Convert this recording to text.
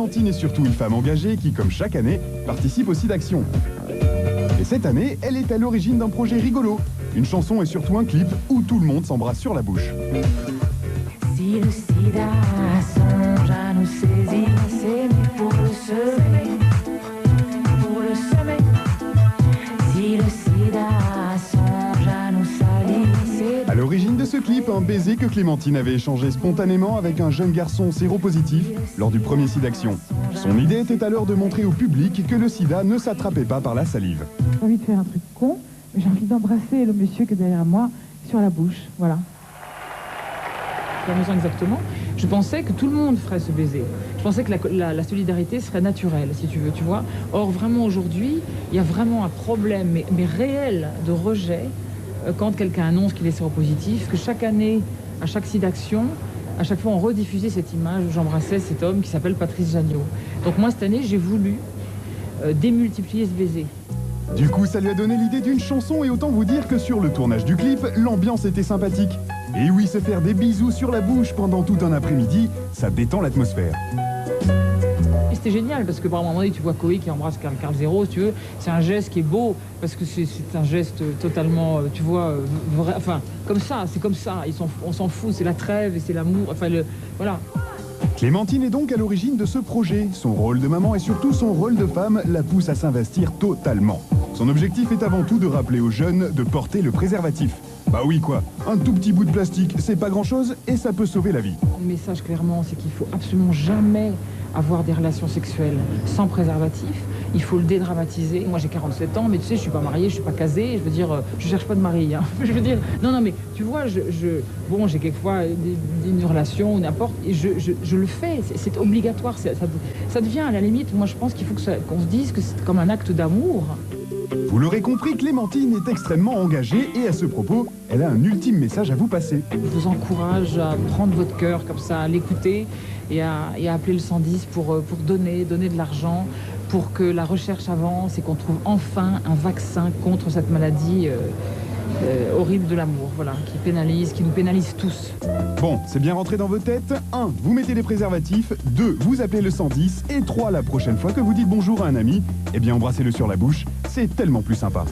Clémentine est surtout une femme engagée qui, comme chaque année, participe au SIDAction. Et cette année, elle est à l'origine d'un projet rigolo. Une chanson et surtout un clip où tout le monde s'embrasse sur la bouche. Si le sida songe à nous saisir, c'est pour le semer, pour le semer. Si le sida songe à nous salir, c'est... À l'origine de ce clip, un baiser que Clémentine avait échangé spontanément avec un jeune garçon séropositif lors du premier SIDAction. Son idée était alors de montrer au public que le sida ne s'attrapait pas par la salive. J'ai envie de faire un truc con, mais j'ai envie d'embrasser le monsieur qui est derrière moi sur la bouche, voilà. La maison exactement, je pensais que tout le monde ferait ce baiser. Je pensais que la solidarité serait naturelle, si tu veux, tu vois. Or, vraiment, aujourd'hui, il y a vraiment un problème, mais réel, de rejet, quand quelqu'un annonce qu'il est séropositif, que chaque année, à chaque SIDAction, à chaque fois, on rediffusait cette image où j'embrassais cet homme qui s'appelle Patrice Janiot. Donc moi, cette année, j'ai voulu démultiplier ce baiser. Du coup, ça lui a donné l'idée d'une chanson et autant vous dire que sur le tournage du clip, l'ambiance était sympathique. Et oui, se faire des bisous sur la bouche pendant tout un après-midi, ça détend l'atmosphère. Et c'était génial parce que par un moment donné, tu vois Koé qui embrasse Carl Zéro, si tu veux, c'est un geste qui est beau parce que c'est un geste totalement, tu vois, vrai, enfin, comme ça, c'est comme ça, on s'en fout, c'est la trêve et c'est l'amour, enfin, voilà. Clémentine est donc à l'origine de ce projet. Son rôle de maman et surtout son rôle de femme la pousse à s'investir totalement. Son objectif est avant tout de rappeler aux jeunes de porter le préservatif. Bah oui quoi, un tout petit bout de plastique, c'est pas grand chose et ça peut sauver la vie. Le message clairement, c'est qu'il faut absolument jamais avoir des relations sexuelles sans préservatif. Il faut le dédramatiser. Moi j'ai 47 ans, mais tu sais, je suis pas mariée, je suis pas casée. Je veux dire, je cherche pas de mari. Hein. Je veux dire, non, mais tu vois, bon, j'ai quelquefois une relation ou n'importe, et je le fais. C'est obligatoire. Ça devient à la limite. Moi, je pense qu'il faut qu'on se dise que c'est comme un acte d'amour. Vous l'aurez compris, Clémentine est extrêmement engagée et à ce propos, elle a un ultime message à vous passer. Je vous encourage à prendre votre cœur comme ça, à l'écouter et à appeler le 110 pour donner de l'argent, pour que la recherche avance et qu'on trouve enfin un vaccin contre cette maladie horrible de l'amour, voilà, qui nous pénalise tous. Bon, c'est bien rentré dans vos têtes. 1. Vous mettez des préservatifs. 2. Vous appelez le 110. Et 3. La prochaine fois que vous dites bonjour à un ami, eh bien embrassez-le sur la bouche. C'est tellement plus sympa.